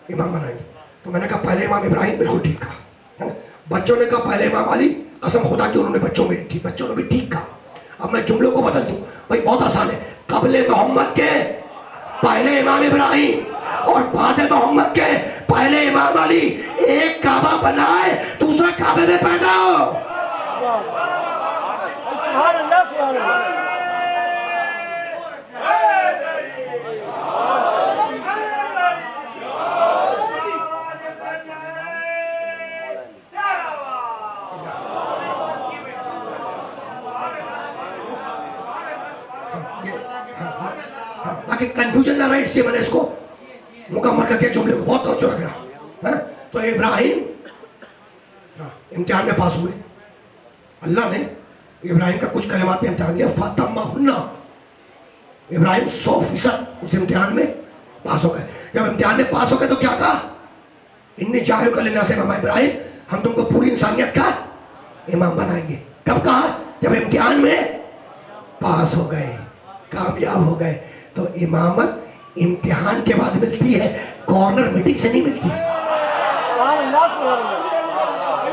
امام بنائیں گے. تو میں نے کہا پہلے امام ابراہیم، بالکل ٹھیک کہا, ہے نا. بچوں نے کہا پہلے امام علی، قسم خدا کی انہوں نے بچوں نے بھی ٹھیک کہا. اب میں جملوں کو بدل دوں بھائی، بہت آسان ہے. قبل محمد کے پہلے امام ابراہیم اور بعد محمد کے پہلے امام علی. ایک کعبہ بنائے دوسرا کعبے میں پیدا ہو. سبحان اللہ سبحان اللہ. تاکہ کنفیوژن نہ رہے، اس لیے میں نے اس کو مکمل کر کے جملے کو بہت توجہ رکھنا ہے نا. تو ابراہیم امتحان میں پاس ہوئے. اللہ نے ابراہیم کا کچھ کلمات میں امتحان لیا. فَتَمَّهُنَّ، ابراہیم 100% اس امتحان میں پاس ہو گئے. جب امتحان میں پاس ہو گئے تو کیا کہا؟ اِنِّی جَاعِلُکَ لِلنَّاسِ اماما. ابراہیم ہم تم کو پوری انسانیت کا امام بنائیں گے. کب کہا؟ جب امتحان میں پاس ہو گئے، کامیاب ہو گئے. تو امامت امتحان کے بعد ملتی ہے، کارنر میٹنگ سے نہیں ملتی. سبحان اللہ سبحان اللہ.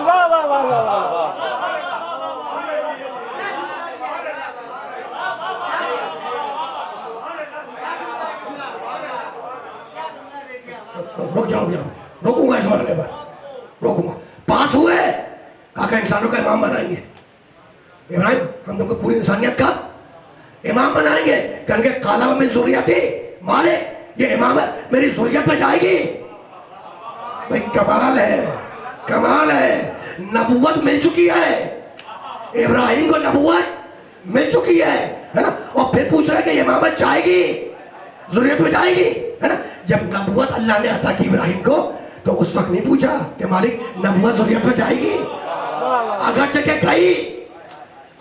واہ واہ واہ واہ واہ. رک جاؤ روکوں گا اس مرحلے پر، روکوں گا. پاس ہوئے، کہا کہ انسانوں کا امام بنائیں گے. ابراہیم ہم تم کو پوری انسانیت کا امام بنائیں گے. کہیں گے قال من ذریتی، مالک یہ امامت میری ذریت میں جائے گی. بھئی کمال ہے، کمال ہے. نبوت مل چکی ہے ابراہیم کو، نبوت مل چکی ہے نا. اور پھر پوچھ رہے کہ یہ امامت جائے گی، ذریت میں جائے گی، ہے نا. جب نبوت اللہ نے عطا کی ابراہیم کو تو اس وقت نہیں پوچھا کہ مالک نبوت ذریت میں جائے گی. اگرچہ کہ گئی،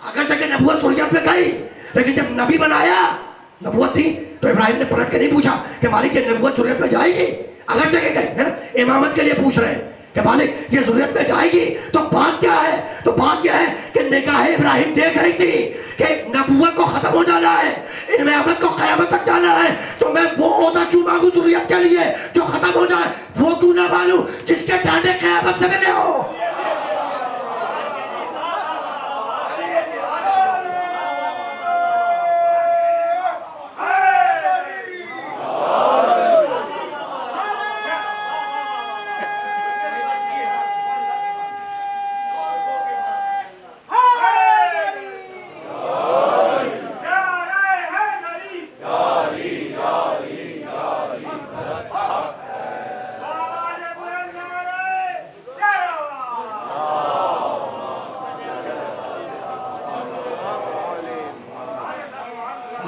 اگرچہ کہ نبوت ذریت میں گئی، لیکن جب نبی بنایا، نبوت تھی، تو ابراہیم نے پلٹ کے نہیں پوچھا کہ مالک یہ نبوت ذریت میں جائے گی. اگرچہ کہ گئی، ہے نا. امامت کے لیے پوچھ رہے ہیں کہ مالک یہ ذریت میں جائے گی. تو بات کیا ہے؟ تو بات کیا ہے کہ نگاہ ابراہیم دیکھ رہی تھی کہ نبوت کو ختم ہو جانا ہے، امامت کو قیامت تک جانا ہے. تو میں وہ عہدہ کیوں مانگوں ذریت کے لیے جو ختم ہو جائے؟ وہ کیوں نہ مانوں جس کے ڈانڈے قیامت سے ملے ہو.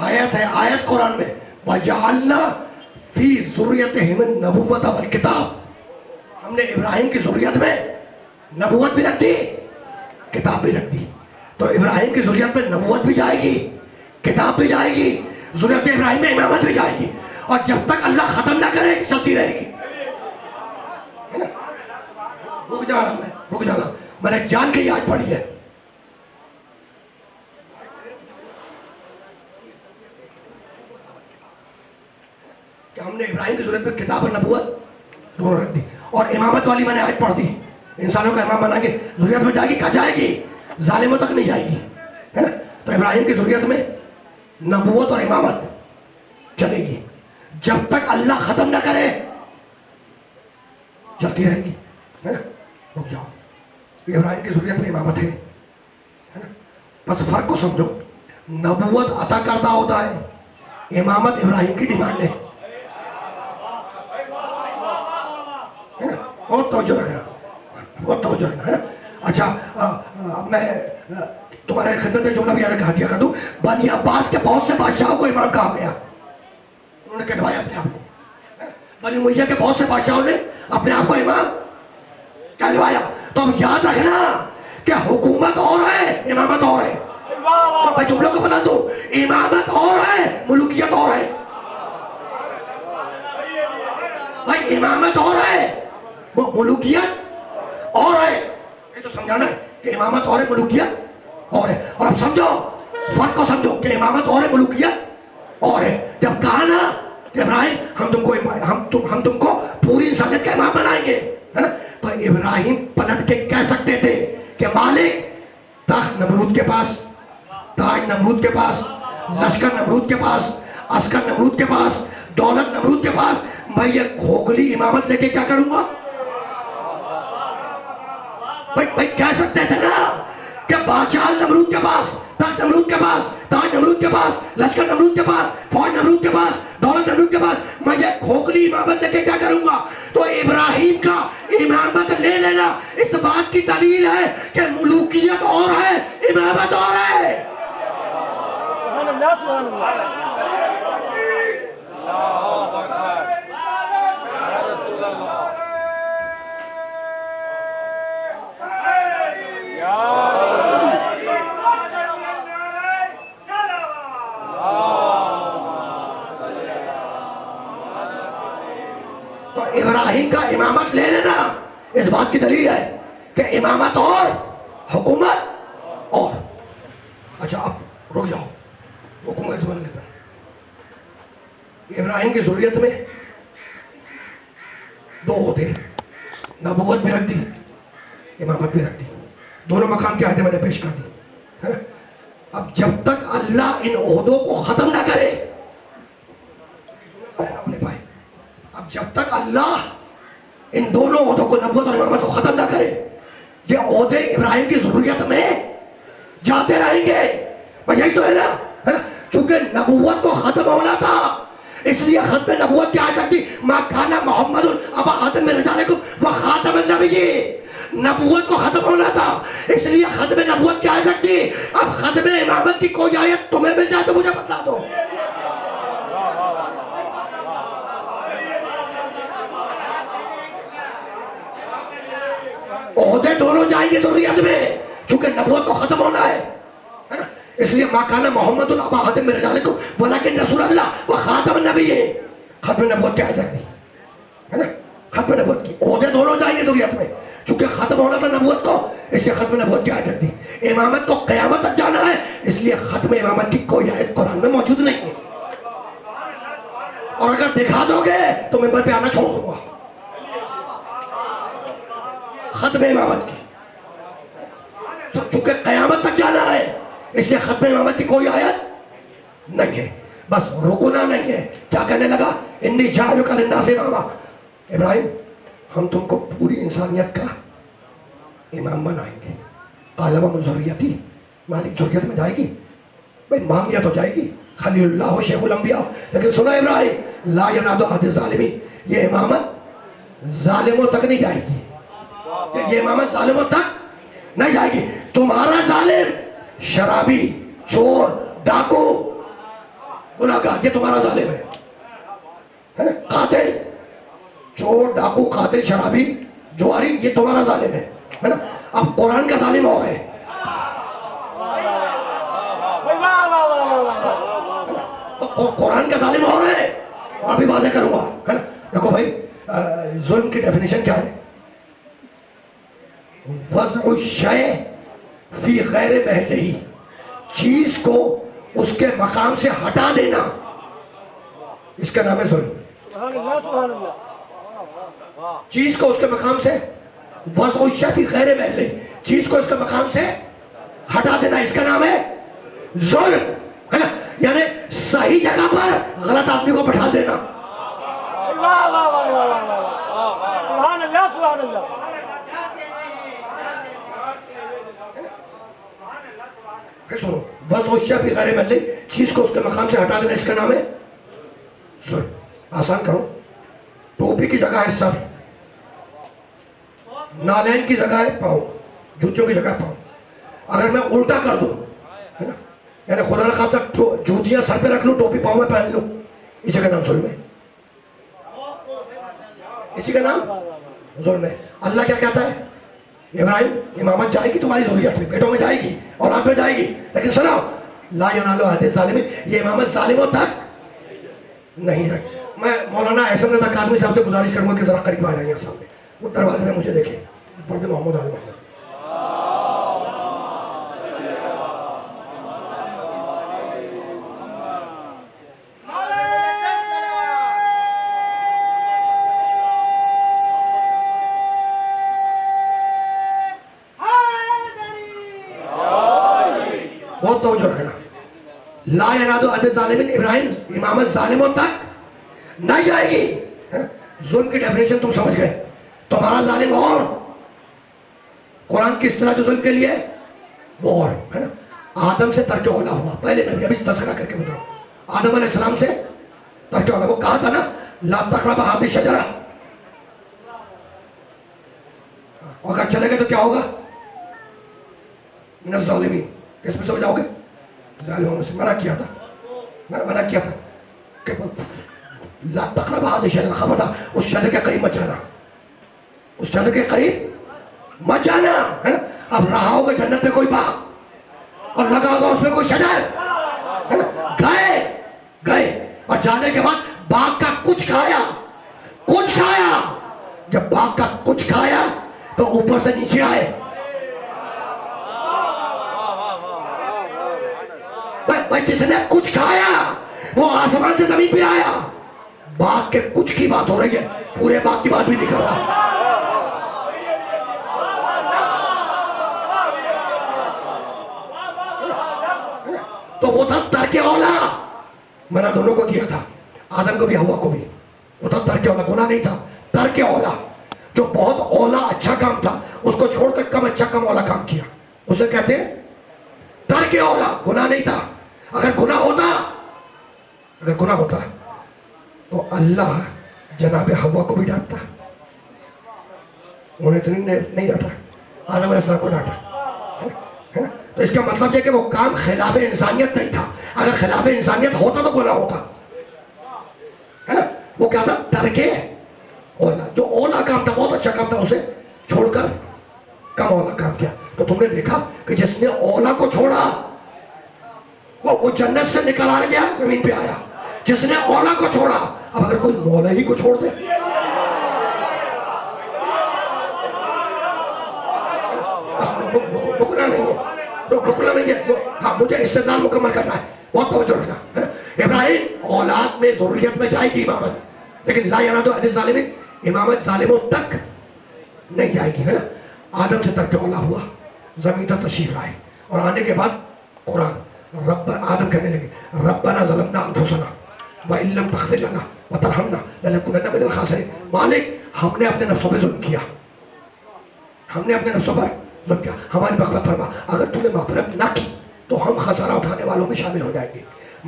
آیت ہے، آیت قرآن میں وَجَعَلْنَا فِي ذُرِّيَّتِهِمُ النُّبُوَّةَ وَالْكِتَابَ. ہم نے ابراہیم کی ذریت میں نبوت بھی رکھ دی، کتاب بھی رکھ دی. تو ابراہیم کی ذریت میں نبوت بھی جائے گی، کتاب بھی جائے گی، ذریت ابراہیم میں امامت بھی جائے گی. اور جب تک اللہ ختم نہ کرے چلتی رہے گی. رک جانا میں نے جان کے یاد پڑھی ہے. کہ ہم نے ابراہیم کی ذریت میں کتاب اور نبوت دونوں رکھ دی. اور امامت والی میں نے آیت پڑھ دی، انسانوں کا امام بنا کے ذریت میں جائے گی. کہاں جائے گی؟ ظالموں تک نہیں جائے گی، ہے نا. تو ابراہیم کی ذریت میں نبوت اور امامت چلے گی جب تک اللہ ختم نہ کرے، چلتی رہے گی، ہے نا. رک جاؤ، ابراہیم کی ذریت میں امامت ہے نا. بس فرق کو سمجھو، نبوت عطا کردہ ہوتا ہے، امامت ابراہیم کی ڈیمانڈ ہے. بہت توجہ رکھنا، بہت توجہ رکھنا، ہے نا. اچھا اب میں تمہارے خدمت میں جملہ بھی یاد کہا دیا کر دوں. بنی عباس کے بہت سے بادشاہوں کو امام کہا گیا، انہوں نے کہلوایا اپنے آپ کو. بنی امیہ کے بہت سے بادشاہوں نے اپنے آپ کو امام کہلوایا. تو اب یاد رکھنا کہ حکومت اور ہے، امامت اور ہے. میں جملوں کو بتا دوں، امامت اور ہے، ملوکیت اور ہے. بھائی امامت اور ہے، وہ ملوکیت اور ہے. یہ تو سمجھانا ہے کہ امامت اور ہے، ملوکیت اور ہے. اور اب سمجھو، فرق کو سمجھو کہ امامت اور ہے، ملوکیت اور ہے. جب کہا نا کہ ابراہیم ہم تم کو پوری انسانیت ابراہیم پلٹ کے کہہ سکتے تھے کہ مالک تخت نمرود کے پاس، تاج نمرود کے پاس، لشکر نمرود کے پاس، عسکر نمرود کے پاس، دولت نمرود کے پاس، میں یہ کھوکھلی امامت لے کے کیا کروں گا؟ بھائی کہہ سکتے تھے نا کہ بادشاہ نمرود کے پاس، تخت نمرود کے پاس، تاج نمرود کے پاس، لشکر نمرود کے پاس، فوج نمرود کے پاس، دولت نمرود کے پاس، میں یہ کھوکھلی امامت لے کے کیا کروں گا؟ تو ابراہیم کا امامت لے لینا اس بات کی دلیل ہے کہ ملوکیت اور ہے، امامت اور ہے۔ سبحان اللہ سبحان اللہ۔ تو ابراہیم کا امامت لے لینا اس بات کی دلیل ہے کہ امامت اور حکومت اور۔ اچھا اب رک جاؤ، حکومت اس مرحلے پر ابراہیم کی ضروریت میں دو ہوتے، نبوت بھی رکھ دی، امامت بھی رکھ دی، دونوں مقام کی آیتیں میں نے پیش کر دی ہے نا۔ اب جب تک اللہ ان عہدوں کو ختم نہ کرے نہ ہونے پائے، اب جب تک اللہ ان دونوں عہدوں کو، نبوت اور امامت کو ختم نہ کرے، یہ عہدے ابراہیم کی ضروریت میں جاتے رہیں گے۔ یہی تو ہے نا، چونکہ نبوت کو ختم ہونا تھا اس لیے ختم نبوت کی آیت تھی ما کان محمد ابا احد من رجالکم وخاتم النبیین۔ نبوت کو ختم ہونا تھا اس لیے ختم نبوت کی آیت تھی۔ اب ختم امامت کی کوئی آیت تمہیں مل جائے تو مجھے بتلا دو۔ عہدے دونوں جائیں گے ضروریت میں، چونکہ نبوت کو ختم ہونا ہے نا، اس لیے ما کان محمد ابا احد من رجالکم ولکن رسول اللہ وخاتم النبیین۔ ختم نبوت کی آیت رکھ دی ہے نا، ختم نبوت کی، عہدے دونوں جائیں گے ضروریت میں، چونکہ ختم ہونا تھا نبوت کو اس لیے ختم نبوت کی آیت رکھ دی۔ امامت کو قیامت تک جانا ہے اس لیے ختم امامت کی کوئی آیت قرآن میں موجود نہیں ہے، اور اگر دکھا دو گے تو ممبر پہ آنا چھوڑ دوں گا۔ ختم امامت کی چونکہ قیامت تک جانا ہے اس لیے ختم امامت کی کوئی آیت نہیں ہے، بس رکنا نہیں ہے۔ کیا کہنے لگا؟ انی جاعلک للناس اماما۔ ابراہیم ہم تم کو پوری انسانیت کا امام بنائیں گے۔ قال ومن ذریتی، مالک ذریت میں جائے گی؟ بھائی مانگ لیا تو جائے گی، خلیل اللہ شیخ الانبیاء، لیکن سنا ابراہیم لا یناد احد الظالمین، یہ امامت ظالموں تک نہیں جائے گی، یہ امامت ظالموں تک نہیں جائے گی۔ تمہارا ظالم شرابی، چور، ڈاکو، گناہگار، یہ تمہارا ظالم ہے نا، قاتل، چور، ڈاکو، قاتل، شرابی، جواری، یہ تمہارا ظالم ہے نا۔ اب قرآن کا ظالم اور ہے، اور قرآن کا ظالم اور ہے، اور بھی واضح کروں گا ہے نا۔ دیکھو بھائی ظلم کی ڈیفینیشن کیا ہے؟ وضع الشیء فی غیر محلہ، چیز کو اس کے مقام سے ہٹا دینا، اس کا نام ہے ظلم۔ سبحان اللہ سبحان اللہ۔ چیز کو اس کے مقام سے، وضع الشیء فی غیر محلہ، چیز کو اس کے مقام سے ہٹا دینا، اس کا نام ہے ظلم ہے نا، یعنی صحیح جگہ پر غلط آدمی کو بٹھا دینا۔ واہ واہ واہ واہ واہ، سبحان اللہ سبحان اللہ۔ پھر سنو، وضع الشیء فی غیر محلہ، چیز کو اس کے مقام سے ہٹا دینا، اس کا نام ہے ظلم۔ آسان کرو، ٹوپی کی جگہ ہے سر، نالین کی جگہ ہے پاؤں، جوتیوں کی جگہ ہے پاؤں، اگر میں الٹا کر دوں ہے نا، یعنی خدا نہ خواستہ جوتیاں سر پہ رکھ لوں، ٹوپی پاؤں میں پہن لوں، اسی کا نام ظلم ہے، اسی کا نام ظلم ہے۔ اللہ کیا کہتا ہے؟ ابراہیم امامت جائے گی تمہاری ضروریت میں، بیٹوں میں جائے گی، اولاد میں جائے گی، لیکن سنو لا ینال احد الظالمین، یہ امامت ظالموں تک نہیں رکھ۔ میں مولانا احسن رضا کاظمی صاحب سے گزارش کروں گا کہ ذرا قریب آ جائیں سامنے، وہ دروازے میں مجھے دیکھیں، پڑھ دے محمد آل محمد۔ لا ینادو عدد ظالمین ابراہیم امامت ظالموں تک نہیں جائے گی. ظلم کی ڈیفینیشن تم سمجھ گئے. تمہارا ظالم اور قرآن کی اصطلاح جو ظلم کے لیے وہ اور ہے نا. آدم سے ترک اولا ہوا پہلے نبی, ابھی تذکرہ کر کے بتاؤ. آدم علیہ السلام سے ترک اولا, وہ کہا تھا نا لا تقربا هذه الشجرہ, اگر چلے گئے تو کیا ہوگا؟ من الظالمین. کس میں سے ہو جاؤ گے؟ ظالموں سے. منع کیا تھا کہ لا تقربا هذه الشجرہ, خبردار اس شجر کے قریب مت جانا, اس شجر کے قریب مت جانا ہے نا. اب رہا ہوگا جنت میں کوئی باغ اور لگا ہوگا اس میں کوئی شجر, گئے اور جانے کے بعد باغ کا کچھ کھایا. جب باغ کا کچھ کھایا تو اوپر سے نیچے آئے. بھائی جس نے کچھ کھایا وہ آسمان سے زمین پہ آیا. باغ کے کچھ کی بات ہو رہی ہے, پورے باغ کی بات بھی نہیں کر رہا. تو وہ تھا ترک اولا. منع دونوں کو کیا تھا, آدم کو بھی ہوا کو بھی. وہ تھا ترک اولا, گناہ نہیں تھا. ترک اولا جو بہت اولا اچھا کام تھا اس کو چھوڑ کر کم اچھا کم اولا کام کیا, اسے کہتے ہیں ترک اولا. گناہ نہیں تھا. اگر گناہ ہوتا تو اللہ جناب ہوا کو بھی ڈانٹتا, انہیں تو نہیں ڈانٹا, آدم علیہ السلام کو ڈانٹا. تو اس کا مطلب یہ کہ وہ کام خلاف انسانیت نہیں تھا. اگر خلاف انسانیت ہوتا تو گناہ ہوتا ہے نا. وہ کیا تھا؟ ترک اولا. جو اولا کام تھا, بہت اچھا کام تھا, اسے چھوڑ کر کم اولا کام کیا. تو تم نے دیکھا کہ جس نے اولا کو چھوڑا وہ جنت سے نکل آ گیا, زمین پہ آیا. جس نے اولا کو چھوڑا, اب اگر کوئی مولا ہی کو چھوڑ دے, رکنا نہیں ہے. ہاں, مجھے استدلال مکمل کرنا ہے, بہت توجہ رکھنا. ابراہیم اولاد میں ذریت میں جائے گی امامت, لیکن لا ینادو عدد ظالمین امامت ظالموں تک نہیں جائے گی, ہے نا. آدم سے ترک اولا ہوا, زمین تک تشریف آئے, اور آنے کے بعد قرآن آدم کہنے لگے ربنا ظلمنا انفسنا وان لم تغفر لنا وترحمنا لنکونن من الخاسرین. مالک ہم نے اپنے نفسوں پہ ظلم کیا, ہماری مغفرت فرما. اگر تم نے مغفرت نہ کی تو ہم خسارہ اٹھانے والوں میں شامل ہو جائیں گے.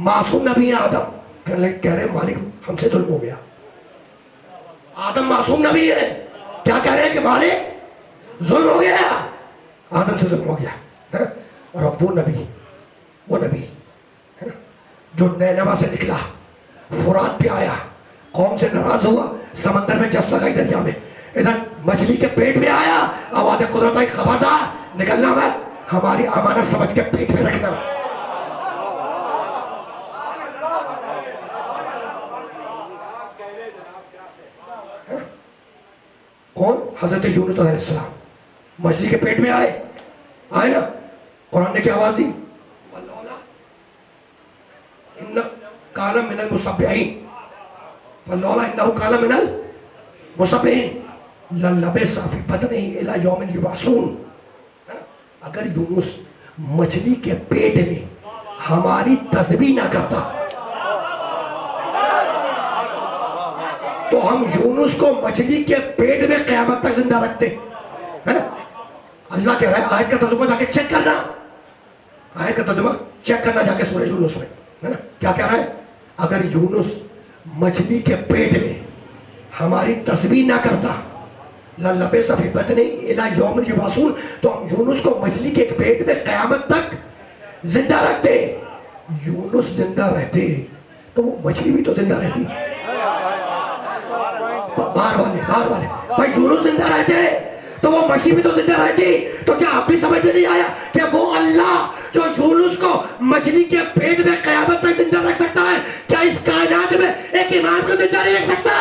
معصوم نبی ہے آدم, کہہ رہے مالک ہم سے ظلم ہو گیا. آدم معصوم نبی ہے, کیا کہہ رہے ہیں کہ مالک ظلم ہو گیا, آدم سے ظلم ہو گیا. اور اب وہ نبی ہے نا جو نینوا سے نکلا, فرات پہ آیا, قوم سے ناراض ہوا, سمندر میں جس لگائی دریا میں, ادھر مچھلی کے پیٹ میں آیا, آواز قدرت آئی خبردار نکلنا مت, ہماری امانت سمجھ کے پیٹ میں رکھنا. کون؟ حضرت یونس علیہ السلام مچھلی کے پیٹ میں آئے نا. قرآن نے کیا آواز دی؟ فلولا ان کان من المسبحین, فلولا انہ کان من المسبحین للبث فی بطنہ الی یوم یبعثون. اگر یونس مچھلی کے پیٹ میں ہماری تسبیح نہ کرتا تو ہم یونس کو مچھلی کے پیٹ میں قیامت تک زندہ رکھتے, ہے نا. اللہ کہہ رہا ہے, آیت کا ترجمہ جا کے چیک کرنا, آیت کا ترجمہ چیک کرنا جا کے سورہ یونس میں, ہے نا. کیا کہہ رہا ہے؟ اگر یونس مچھلی کے پیٹ میں ہماری تسبیح نہ کرتا للبث فی بطنہ الی یوم یبعثون, تو ہم یونس کو مچھلی کے پیٹ میں قیامت تک زندہ رکھتے. یونس زندہ رہتے تو وہ مچھلی بھی تو زندہ رہتی. باہر والے بھائی, یونس زندہ رہتے تو وہ مچھلی بھی تو زندہ رہتی. تو کیا آپ بھی سمجھ میں نہیں آیا کہ وہ اللہ جو یونس کو مچھلی کے پیٹ میں قیامت تک زندہ رکھ سکتا ہے, کیا اس کائنات میں ایک امام کو زندہ نہیں رکھ سکتا؟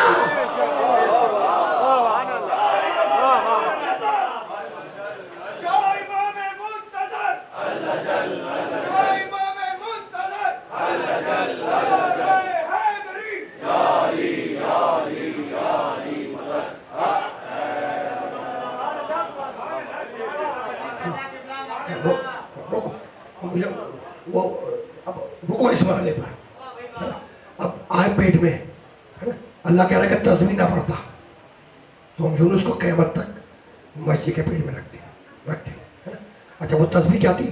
رکو اس اللہ کہہ رہا ہے کہ تسبیح نہ پڑھتا تو ہم یونس کو قیامت تک مسجد کے پیٹ میں رکھتے ہے نا. اچھا وہ تسبیح کیا تھی؟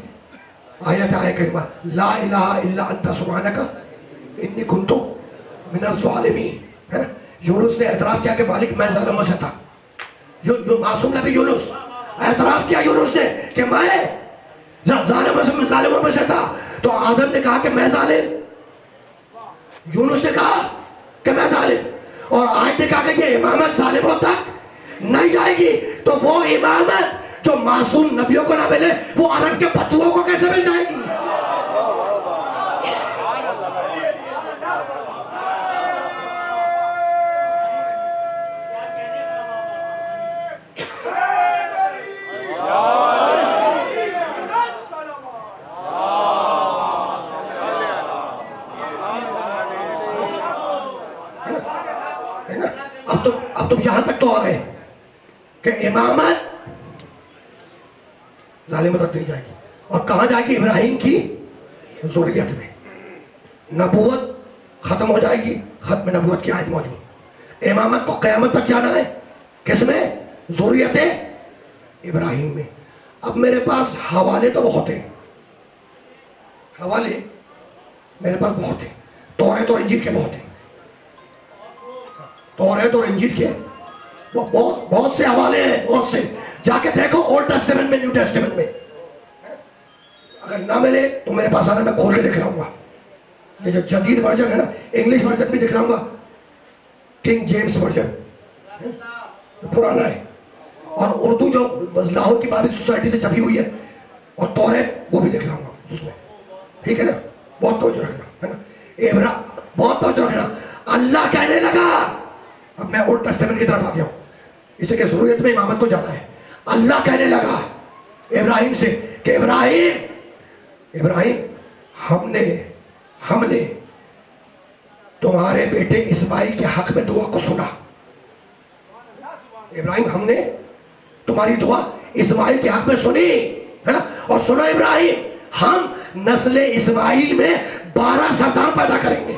آیت آئے کریمہ لا الہ الا انت سبحانک انی کنت من الظالمین ہے نا. یونس نے اعتراف کیا کہ مالک میں ظالموں سے تھا. معصوم نبی یونس اعتراف کیا یونس نے کہ میں ظالموں میں سے تھا. تو آدم نے کہا کہ میں ظالم, یونس نے کہا کہ میں ظالم, اور آج نے کہا کہ یہ امامت ظالموں تک نہیں جائے گی. تو وہ امامت جو معصوم نبیوں کو نہ ملے وہ عرب کے بدوؤں کو کیسے مل جائے گی؟ اب تم یہاں تک تو آ گئے کہ امامت ظالموں تک نہیں جائے گی. اور کہاں جائے گی؟ ابراہیم کی ذریت میں. نبوت ختم ہو جائے گی, ختم نبوت کی آیت موجود. امامت کو قیامت تک جانا ہے کس میں؟ ذریت ابراہیم میں. اب میرے پاس حوالے تو بہت ہیں, حوالے میرے پاس بہت ہیں. توریت اور انجیل کے بہت ہیں, توریت اور انجیل کے بہت سے حوالے ہیں, بہت سے. جا کے دیکھو اولڈ ٹیسٹمنٹ میں, نیو ٹیسٹمنٹ میں. اگر نہ ملے تو میرے پاس آنا, میں کھول کے دکھلاؤں گا. یہ جو جدید ورژن ہے نا, انگلش ورژن بھی دکھلاؤں گا, کنگ جیمز ورژن پرانا ہے. اور اردو جو لاہور کی بابل سوسائٹی سے چھپی ہوئی ہے, اور توریت وہ بھی دکھلاؤں گا اس میں. ٹھیک ہے نا, بہت توجہ رکھنا ہے نا, بہت توجہ رکھنا. اللہ کہنے لگا, اب میں اولڈ ٹیسٹمنٹ کی طرف آ گیا ہوں, اسے کہ ضرورت میں امامت کو جانا ہے. اللہ کہنے لگا ابراہیم سے کہ ابراہیم ہم نے تمہارے بیٹے اسماعیل کے حق میں دعا کو سنا. ابراہیم ہم نے تمہاری دعا اسماعیل کے حق میں سنی ہے نا. اور سنو ابراہیم, ہم نسل اسماعیل میں 12 سردار پیدا کریں گے.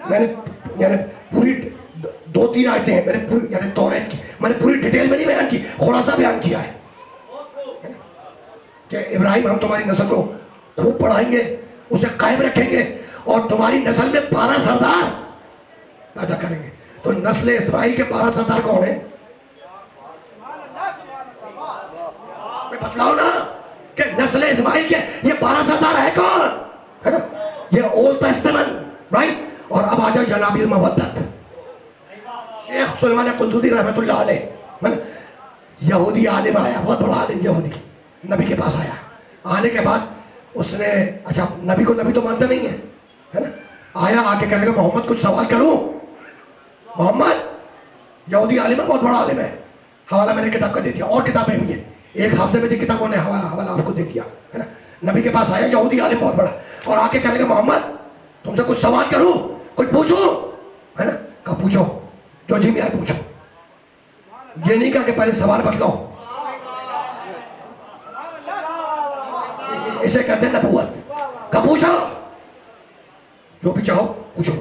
میں نے یعنی پوری 2-3 آیتیں ہیں, میں نے پوری یعنی توریت کی میں نے پوری ڈیٹیل میں نہیں بیان کی, خلاصہ بیان کیا ہے کہ ابراہیم ہم تمہاری نسل کو خوب پڑھائیں گے, اسے قائم رکھیں گے, اور تمہاری نسل میں 12 سردار پیدا کریں گے. تو نسل اسماعیل کے 12 سردار کون ہیں؟ بتلاؤ نا کہ نسل اسماعیل کے یہ 12 سردار ہے کون ہے نا. یہ اولڈ ٹیسٹمنٹ رائٹ. اور اب آ جاؤ جناب المودت, شیخ سلیمان قنطوطی رحمۃ اللہ علیہ, یہودی عالم آیا, بہت بڑا عالم یہودی, نبی کے پاس آیا. آنے کے بعد اس نے, اچھا نبی کو نبی تو مانتا نہیں ہے نا, آیا آ کے کہنے لگا محمد کچھ سوال کروں. محمد یہودی عالم ہے, بہت بڑا عالم ہے, حوالہ میں نے کتاب کا دے دیا, اور کتابیں بھی ہیں, ایک ہفتے میں جو کتابوں نے حوالہ آپ کو دے دیا ہے نا. نبی کے پاس آیا یہودی عالم بہت بڑا, اور آ کے کہنے لگا محمد تم سے کچھ سوال کروں, کچھ پوچھو ہے نا. کہا پوچھو, جو جی میں آئے پوچھو. یہ نہیں کہا کہ پہلے سوال بتلاؤ, اسے کہتے ہیں نبوت. کہا پوچھو, جو بھی چاہو پوچھو.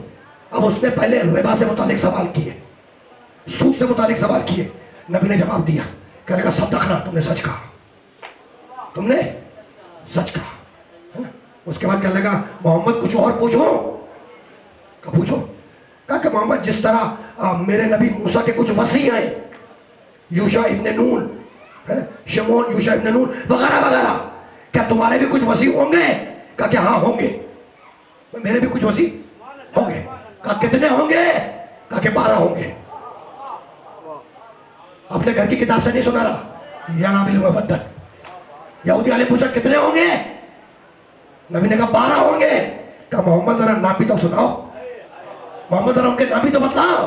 اب اس نے پہلے ربا سے متعلق سوال کیے, سود سے متعلق سوال کیے. نبی نے جواب دیا, کہنے لگا صدقنا, تم نے سچ کہا, تم نے سچ کہا ہے نا. اس کے بعد کہنے لگا محمد کچھ اور پوچھو. کہا پوچھو. کہا کہ محمد جس طرح میرے نبی موسیٰ کے کچھ وصی ہیں, یوشع ابن نون ہے نا, شمعون یوشع ابن نون وغیرہ وغیرہ, کیا تمہارے بھی کچھ وصی ہوں گے؟ کہا کہ ہاں ہوں گے. میرے بھی کچھ وصی ہوں گے. کہا کتنے ہوں گے؟ کہا کہ 12 ہوں گے. اپنے گھر کی کتاب سے نہیں سنا رہا, یا نام المودت. یہودی عالم پوچھا کتنے ہوں گے؟ نبی نے کہا 12 ہوں گے. کہا محمد ذرا نام بھی تو سناؤ, محمد ذرا ان کے نام بھی تو بتلاؤ.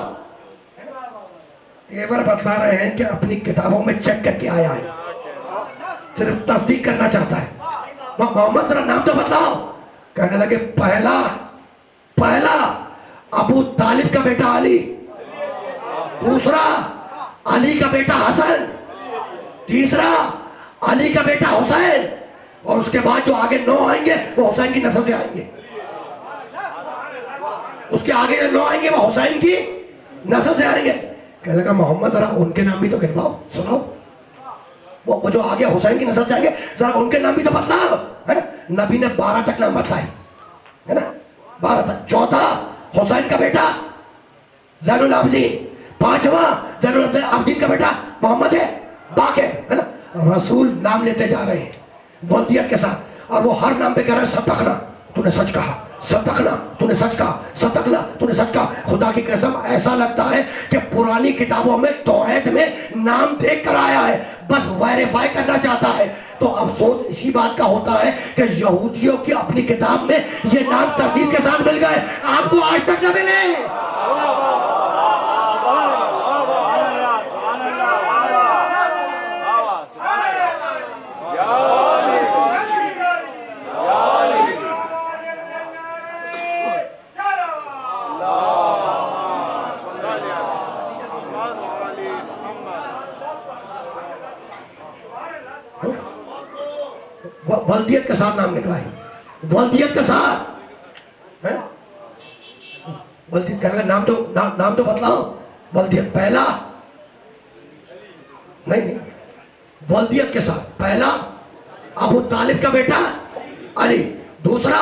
ایور بتلا رہے ہیں کہ اپنی کتابوں میں چیک کر کے آیا ہے, صرف تصدیق کرنا چاہتا ہے. محمد ذرا نام تو بتلاؤ. کہنے لگے پہلا ابو طالب کا بیٹا علی, دوسرا علی کا بیٹا حسن, تیسرا علی کا بیٹا حسین, اور اس کے بعد جو آگے 9 آئیں گے وہ حسین کی نسل سے آئیں گے. اس کے آگے جو 9 آئیں گے وہ حسین کی نسل سے آئیں گے. کہنے لگا محمد ذرا ان کے نام بھی تو گنواؤ, سناؤ. وہ جو آگے حسین کی نسل سے آئیں گے ذرا ان کے نام بھی تو بتلاؤ, ہے نا. نبی نے 12 تک نام بتلائے, ہے نا, 12 تک. چوتھا حسین کا بیٹا زین العابدین, 5واں زین العابدین کا بیٹا محمد باقر, ہے نا. رسول نام لیتے جا رہے ہیں ولدیت کے ساتھ, اور وہ ہر نام پہ کہہ رہا ہے صدقنا, تو نے سچ کہا, صدقنا تو نے سچ کہا, صدقنا تو نے سچ کہا. خدا کی قسم ایسا لگتا ہے کہ پرانی کتابوں میں توریت میں نام دیکھ کر آیا ہے, بس ویریفائی کرنا چاہتا ہے. تو افسوس اسی بات کا ہوتا ہے کہ یہودیوں کی اپنی کتاب میں یہ نام ترتیب کے ساتھ مل گئے, آپ کو آج تک نہ ملے. ولدیت کے ساتھ نام لکھوائے, ولدیت کے ساتھ. ولدیت کہنے کا نام تو بتلاؤ. ولدیت پہلا نہیں, ولدیت کے ساتھ پہلا ابو طالب کا بیٹا علی, دوسرا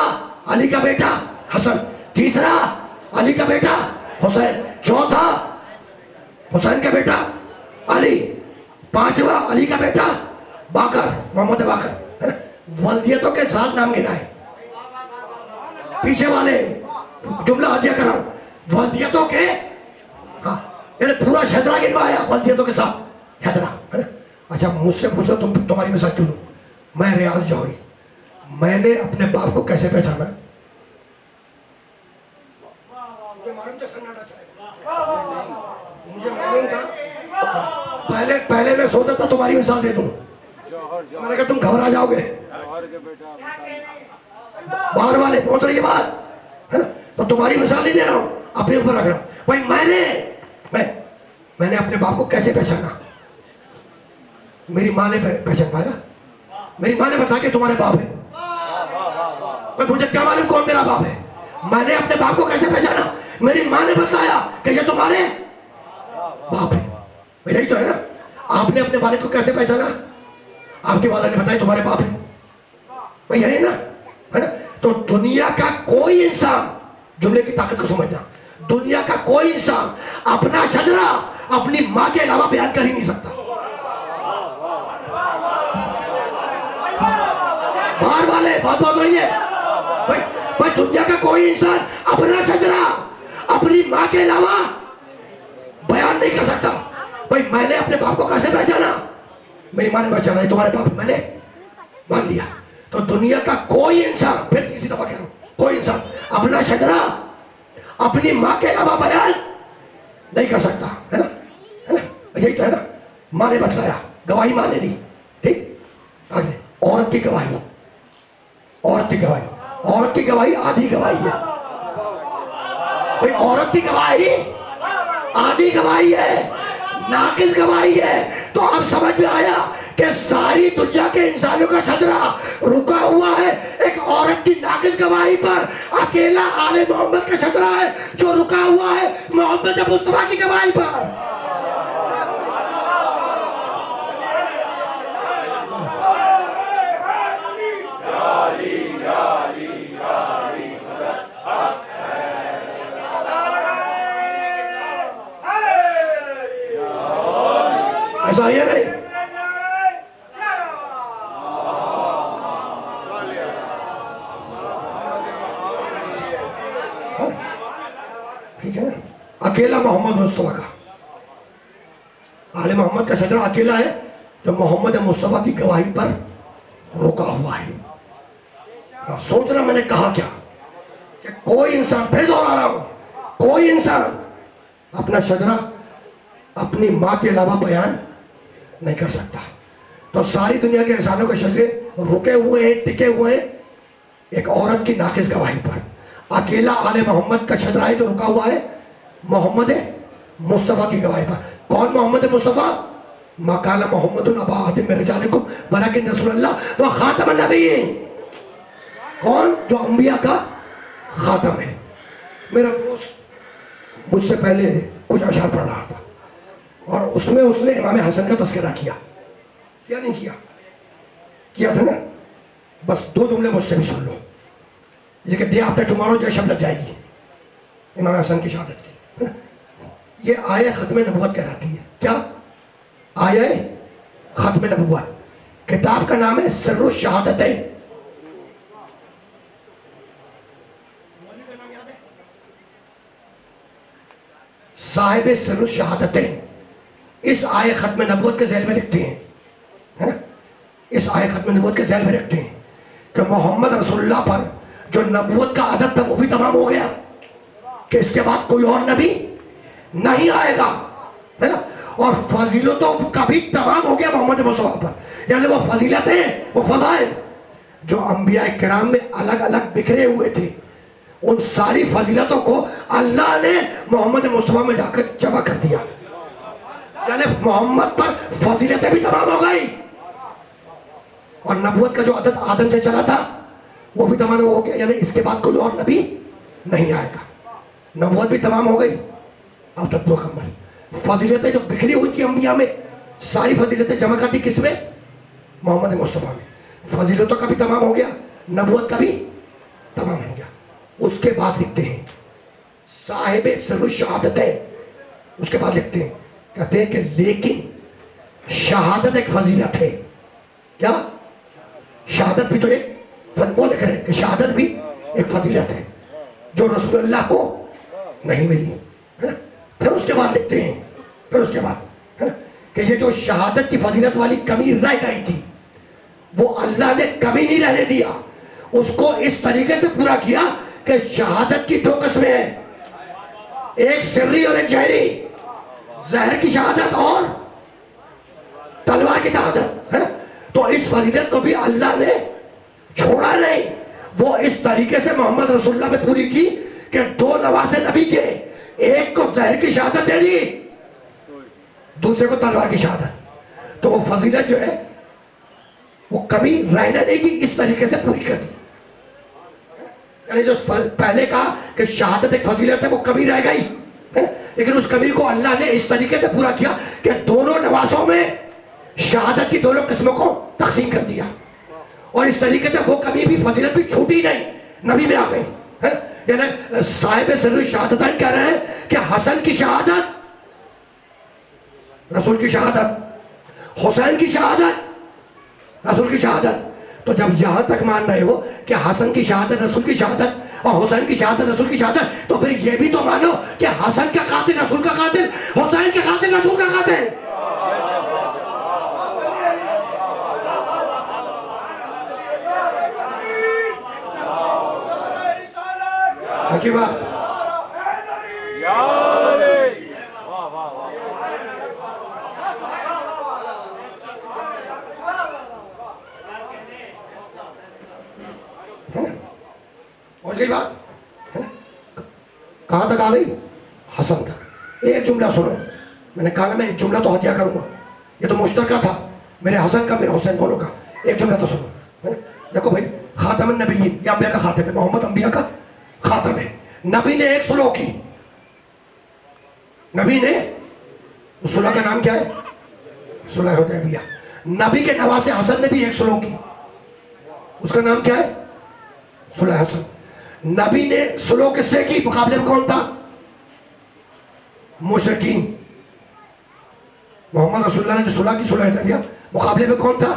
علی کا بیٹا حسن, تیسرا علی کا بیٹا حسین, چوتھا حسین کا بیٹا علی, 5واں علی کا بیٹا باقر, محمد باقر. ولدیتوں کے ساتھ نام گنائے. پیچھے والے جملہ ہدیہ کر رہا ہوں, ولدیتوں کے, ہاں یعنی پورا شجرا گنوایا ولدیتوں کے ساتھ شجرا, ہے نا. اچھا مجھ سے پوچھو تمہاری مثال کیوں لوں. میں ریاض جوہری, میں نے اپنے باپ کو کیسے پہچانا؟ مجھے معلوم تھا سناٹا چاہے, مجھے معلوم تھا. پہلے میں سوچا تھا تمہاری مثال دے دوں, میں نے کہا تم گھبرا جاؤ گے. باہر والے پہنچ رہی ہے بات, ہے نا. تو تمہاری مثال نہیں دے رہا ہوں, اپنے اوپر رکھ رہا ہوں. بھائی میں نے اپنے باپ کو کیسے پہچانا؟ میری ماں نے پہچان پایا, میری ماں نے بتایا کہ تمہارے باپ ہے. مجھے کیا معلوم کون میرا باپ ہے؟ میں نے اپنے باپ کو کیسے پہچانا؟ میری ماں نے بتایا کہ یہ تمہارے باپ ہے. یہی تو ہے نا. آپ نے اپنے والد کو کیسے پہچانا؟ آپ کے والد نے بتایا تمہارے باپ ہے. بھائی یہی نا, ہے نا. تو دنیا کا کوئی انسان, جملے کی طاقت کو سمجھنا, دنیا کا کوئی انسان اپنا شجرا اپنی ماں کے علاوہ بیان کر ہی نہیں سکتا. باہر والے بات بات رہی ہے. بھائی دنیا کا کوئی انسان اپنا شجرا اپنی ماں کے علاوہ بیان نہیں کر سکتا. بھائی میں نے اپنے باپ کو کیسے پہچانا؟ میری ماں نے پہچانا ہے تمہارے باپ, میں نے مان لیا. تو دنیا کا کوئی انسان, پھر کسی دفعہ کہہ رہا ہوں, کوئی انسان اپنا شجرا اپنی ماں کے علاوہ بیان نہیں کر سکتا, ہے نا, ہے نا. یہی تو ہے نا. ماں نے بتلایا, گواہی ماں نے دی, ٹھیک. آگے عورت کی گواہی, عورت کی گواہی, عورت کی گواہی آدھی گواہی ہے. بھائی عورت کی گواہی آدھی گواہی ہے, ناقص گواہی ہے. تو اب سمجھ میں آیا کہ ساری دنیا کے انسانوں کا شجرا رکا ہوا ہے ایک عورت کی ناقص گواہی پر. اکیلا آل محمد کا شجرا ہے جو رکا ہوا ہے محمد مصطفیٰ کی گواہی پر. ایسا یہ نہیں. ٹھیک ہے, اکیلا محمد مصطفیٰ کا, آل محمد کا شجرا اکیلا ہے جو محمد مصطفیٰ کی گواہی پر رکا ہوا ہے. سوچنا میں نے کہا کیا کہ کوئی انسان, پھر دوہرا رہا ہوں, کوئی انسان اپنا شجرا اپنی ماں کے علاوہ بیان نہیں کر سکتا. تو ساری دنیا کے انسانوں کے شجرے رکے ہوئے ہیں, ٹکے ہوئے ہیں ایک عورت کی ناقص گواہی پر. اکیلا آل محمد کا شجرا ہے جو رکا ہوا ہے محمد مصطفیٰ کی گواہی پر. کون محمد مصطفیٰ؟ ما کان محمد ابا احد من رجالکم ولکن رسول اللہ و خاتم النبیین. کون؟ جو انبیاء کا خاتم ہے. میرا دوست مجھ سے پہلے کچھ اشعار پڑھ رہا تھا اور اس میں اس نے امام حسن کا تذکرہ کیا نہیں کیا تھا نا. بس 2 جملے مجھ سے بھی سن لو. یہ کہ ڈے آفٹر ٹمارو جو شب لگ جائے گی امام حسن کی شہادت کی. یہ آیہ ختم نبوت کہلاتی ہے. کیا آیہ ختم نبوت؟ کتاب کا نام ہے سر الشہادتین. صاحب سر الشہادتین اس آیہ ختم نبوت کے ذیل میں لکھتے ہیں, ہے نا, اس آیہ ختم نبوت کے ذیل میں رکھتے ہیں کہ محمد رسول اللہ پر جو نبوت کا عدد تھا وہ بھی تمام ہو گیا, کہ اس کے بعد کوئی اور نبی نہیں آئے گا, ہے نا. اور فضیلتوں کا بھی تمام ہو گیا محمد مصطفیٰ پر. یعنی وہ فضیلتیں, وہ فضائل جو انبیاء کرام میں الگ الگ بکھرے ہوئے تھے, ان ساری فضیلتوں کو اللہ نے محمد مصطفیٰ میں جا کر جمع کر دیا. یعنی محمد پر فضیلتیں بھی تمام ہو گئی, اور نبوت کا جو عدد آدم سے چلا تھا وہ بھی تمام ہو گیا. یعنی اس کے بعد کوئی اور نبی نہیں آئے گا. نبوت بھی تمام ہو گئی, اب تک مکمل. فضیلتیں جو بکھری ہوئی تھی انبیاء میں, ساری فضیلتیں جمع کر دی کس میں؟ محمد مصطفیٰ میں. فضیلتوں کا بھی تمام ہو گیا, نبوت کا بھی تمام ہو گیا. اس کے بعد لکھتے ہیں صاحب سر الشہادتین. اس کے بعد لکھتے ہیں, کہتے ہیں کہ لیکن شہادت ایک فضیلت ہے. کیا؟ شہادت بھی تو ایک وہ لکھ رہے ہیں کہ شہادت بھی ایک فضیلت ہے جو رسول اللہ کو نہیں ملی, ہے نا. پھر اس کے بعد لکھتے ہیں, پھر اس کے بعد, ہے نا, کہ یہ جو شہادت کی فضیلت والی کمی رہ گئی تھی وہ اللہ نے کمی نہیں رہنے دیا, اس کو اس طریقے سے پورا کیا کہ شہادت کی 2 قسمیں ہیں, ایک سری اور ایک جہری. زہر کی شہادت اور تلوار کی شہادت, ہے نا. تو اس فضیلت کو بھی اللہ نے چھوڑا نہیں, وہ اس طریقے سے محمد رسول اللہ میں پوری کی کہ 2 نواسے نبی کے, ایک کو زہر کی شہادت دے دی, دوسرے کو تلوار کی شہادت. تو وہ فضیلت جو ہے وہ کمی رہنے دے گی, اس طریقے سے پوری کر دی. یعنی جو پہلے کہا کہ شہادت ایک فضیلت ہے وہ کمی رہ گئی, لیکن اس کمی کو اللہ نے اس طریقے سے پورا کیا کہ دونوں نواسوں میں شہادت کی دونوں قسموں کو تقسیم کر دیا, اور اس طریقے سے وہ کمی بھی فضیلت بھی چھوٹی نہیں, نبی میں آ گئی. یعنی صاحب سر الشہادتین کہہ رہے ہیں کہ حسن کی شہادت رسول کی شہادت, حسین کی شہادت رسول کی شہادت. تو جب یہاں تک مان رہے ہو کہ حسن کی شہادت رسول کی شہادت اور حسین کی شہادت رسول کی شہادت, تو پھر یہ بھی تو مانو کہ حسن کا قاتل رسول کا قاتل, حسین کا قاتل رسول کا قاتل. کی بات اور گئی بات کہاں تک آ گئی؟ حسن تک. ایک جملہ سنو, میں نے کہا میں ایک جملہ تو ہتھیا کروں گا, یہ تو مشترکہ تھا میرے حسن کا میرے حسین دونوں کا. ایک جملہ تو سنو. دیکھو بھائی, خاتم النبیین, یہ انبیاء کا خاتم ہے, محمد انبیاء کا خاتم ہے. نبی نے ایک صلح کی, نبی نے, اس صلح کا نام کیا ہے؟ صلح حدیبیہ. نبی کے نواسے حسن نے بھی ایک صلح کی, اس کا نام کیا ہے؟ صلح حسن. نبی نے صلح کس سے کی؟ مقابلے میں کون تھا؟ مشرکین. محمد رسول اللہ نے جو صلح کی صلح حدیبیہ, مقابلے میں کون تھا؟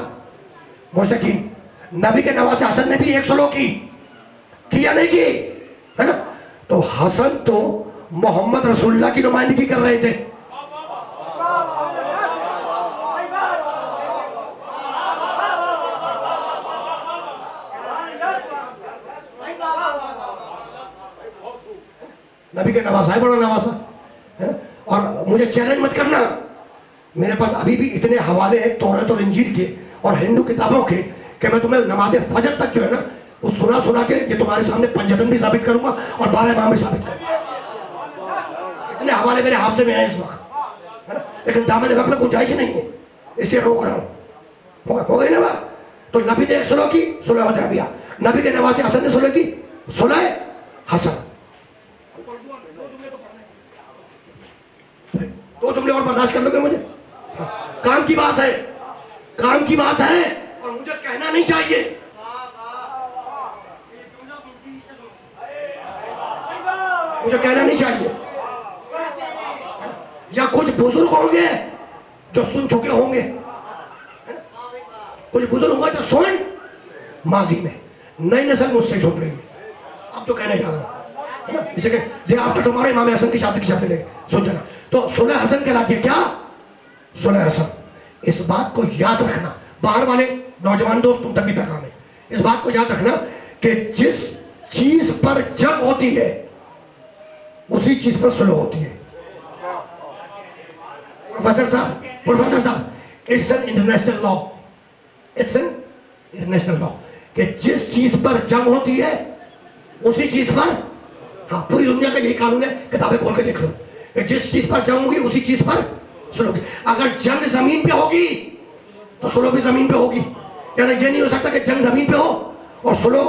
مشرکین. نبی کے نواسے حسن نے بھی ایک صلح کی یا نہیں کی؟ ہے نا. تو حسن تو محمد رسول اللہ کی نمائندگی کر رہے تھے. نبی کے نواسا ہے, بڑا نواسا ہے. اور مجھے چیلنج مت کرنا, میرے پاس ابھی بھی اتنے حوالے ہیں تورات اور انجیل کے اور ہندو کتابوں کے کہ میں تمہیں نماز فجر تک جو ہے نا وہ سنا کے یہ تمہارے سامنے پنجتن بھی ثابت کروں گا اور 12 امام بھی ثابت کروں گا. اتنے حوالے میرے حافظے میں ہیں اس وقت, ہے نا. لیکن دامن وقت میں گنجائش نہیں ہے. اسے روک رہا ہوں. ہو گئی نا بات. تو نبی نے صلح کی, صلح حدیبیہ. نبی کے نواسے حسن نے صلح کی, صلح حسن. دو جملے اور برداشت کر لو گے مجھے؟ کام کی بات ہے, کام کی بات ہے, اور مجھے کہنا نہیں چاہیے. مجھے کہنا نہیں چاہیے. یا کچھ بزرگ ہوں گے جو سن چکے ہوں گے, کچھ بزرگ ہوں گے جو سن ماضی میں, نئی نسل مجھ سے سن رہی ہے اب جو کہنے جا رہا ہوں. جیسے کہ ڈے آفٹر ٹمارو امام حسن کی شادی لے سن جانا. تو صلح حسن کہلاتی ہے کیا؟ صلح حسن. اس بات کو یاد رکھنا, باہر والے نوجوان دوست تم تک بھی پیغام ہے, اس بات کو یاد رکھنا کہ جس چیز پر جنگ ہوتی ہے اسی چیز پر صلح ہوتی ہے. پروفیسر صاحب, it's an international law, it's an international law کہ جس چیز پر جنگ ہوتی ہے اسی چیز پر, ہاں پوری دنیا کا یہی قانون ہے, کتابیں کھول کے دیکھ لو, کہ جس چیز پر جنگ ہوگی اسی چیز پر صلح ہوگی. اگر جنگ زمین پہ ہوگی تو صلح بھی زمین پہ ہوگی. یعنی یہ نہیں ہو سکتا کہ جنگ زمین پہ ہو اور صلح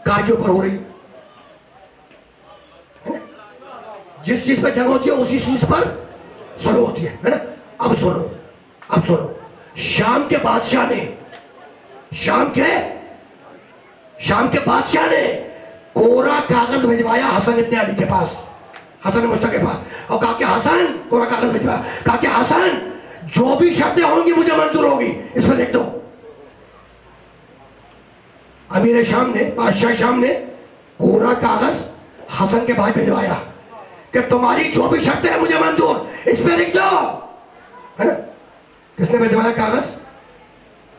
کار کے اوپر ہو رہی. جس چیز پہ جنگ ہوتی ہے اسی چیز پر صلح ہوتی ہے نا. اب سنو, شام کے بادشاہ نے, شام کے بادشاہ نے کوڑا کاغذ بھجوایا حسن ابن علی کے پاس, حسن مشتاق کے پاس, اور کہا کہ حسن, کوڑا کاغذ بھجوایا, کہا کہ حسن جو بھی شرطیں ہوں گی مجھے منظور ہوگی, اس میں لکھ دو. امیر شام نے, بادشاہ شام نے کوڑا کاغذ حسن کے پاس بھجوایا کہ تمہاری جو بھی شرطیں ہیں مجھے منظور, اس پہ لکھ دو, ہے نا. کس نے بھجوایا کاغذ؟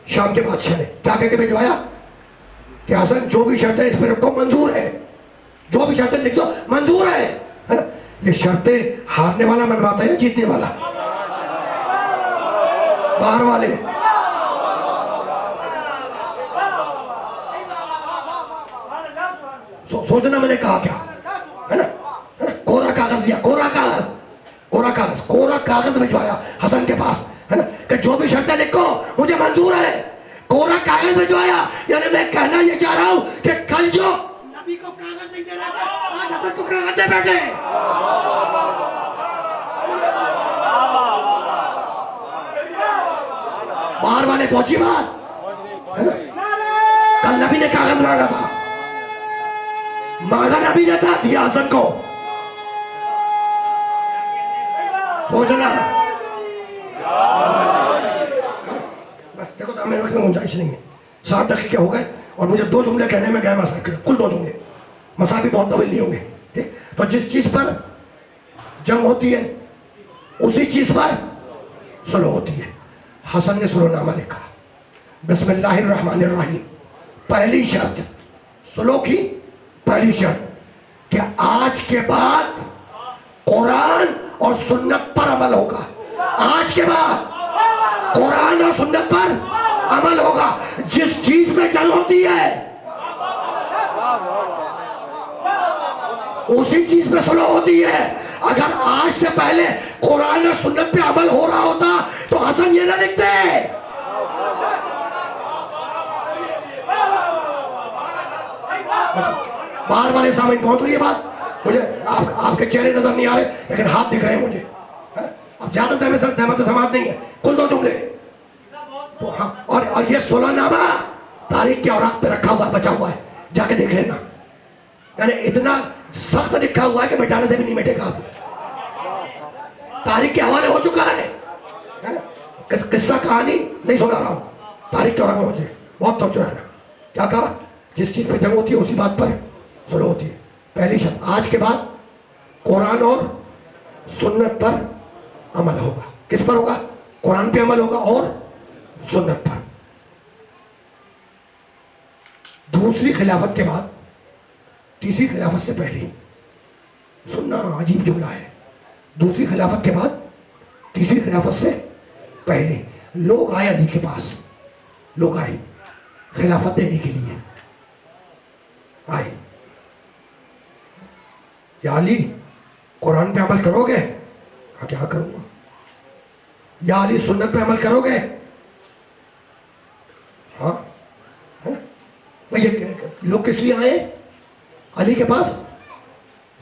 شام کے بادشاہ نے. کیا کہہ کے بھجوایا کہ حسن جو بھی شرطیں اس پہ رکھو منظور ہے, جو بھی شرطیں لکھ دو منظور ہے نا. یہ شرطیں ہارنے والا منواتا ہے یا جیتنے والا؟ باہر والے. سوچنا میں نے کہا کیا ہے نا. کوڑا کاغذ دیا, کوڑا کاغذ بھجوایا حسن کے پاس, ہے نا, کہ جو بھی شرطیں لکھو مجھے منظور ہے. کوڑا کاغذ بھجوایا, یعنی میں کہنا یہ چاہ رہا ہوں کہ کل جو نبی کو کاغذ نہیں دے رہا تھا آج حسن کو کاغذ دے بیٹھے. باہر والے پہنچی بات, کل نبی نے کاغذ مانگا تھا, مانگا نبی نے تھا, دیا حسن کو. سوچنا بس. دیکھو تو میرے وقت میں گنجائش نہیں ہے, 7 دقیقے ہو گئے اور مجھے 2 جملے کہنے میں گئے مسائل کے, کل 2 جملے, مسائل بھی بہت طویل نہیں ہوں گے. ٹھیک, تو جس چیز پر جنگ ہوتی ہے اسی چیز پر صلح ہوتی ہے. حسن نے صلح نامہ لکھا, بسم اللہ الرحمن الرحیم. پہلی شرط صلح کی, پہلی شرط کہ آج کے بعد قرآن اور سنت پر عمل ہوگا. آج کے بعد قرآن اور سنت پر عمل ہوگا. جس چیز میں جنگ ہوتی ہے اسی چیز پہ صلح ہوتی ہے. اگر آج سے پہلے قرآن اور سنت پہ عمل ہو رہا ہوتا تو حسن یہ نہ لکھتے. باہر والے سامنے پہنچ رہی ہے بات. مجھے آپ کے چہرے نظر نہیں آ رہے لیکن ہاتھ دکھ رہے ہیں مجھے. اب زیادہ زحمت سماعت نہیں ہے, کل 2 جملے. اور یہ صلح نامہ تاریخ کے اوراق پہ رکھا ہوا ہے, بچا ہوا ہے, جا کے دیکھ لینا. یعنی اتنا سخت لکھا ہوا ہے کہ مٹانے سے بھی نہیں مٹے گا. تاریخ کے حوالے ہو چکا ہے, قصہ کہانی نہیں سنا رہا ہوں, تاریخ کے اوراق میں مجھے بہت توجہ رہنا. کیا کہا؟ جس چیز پہ جنگ ہوتی ہے اسی بات پر صلح ہوتی ہے. پہلی شرط, آج کے بعد قرآن اور سنت پر عمل ہوگا. کس پر ہوگا؟ قرآن پہ عمل ہوگا اور سنت پر. دوسری خلافت کے بعد, تیسری خلافت سے پہلے, سننا عجیب جملہ ہے, دوسری خلافت کے بعد تیسری خلافت سے پہلے لوگ آئے علی کے پاس, لوگ آئے خلافت دینے کے لیے. آئے, یا علی قرآن پہ عمل کرو گے؟ کہا کیا کروں گا. یا علی سنت پہ عمل کرو گے؟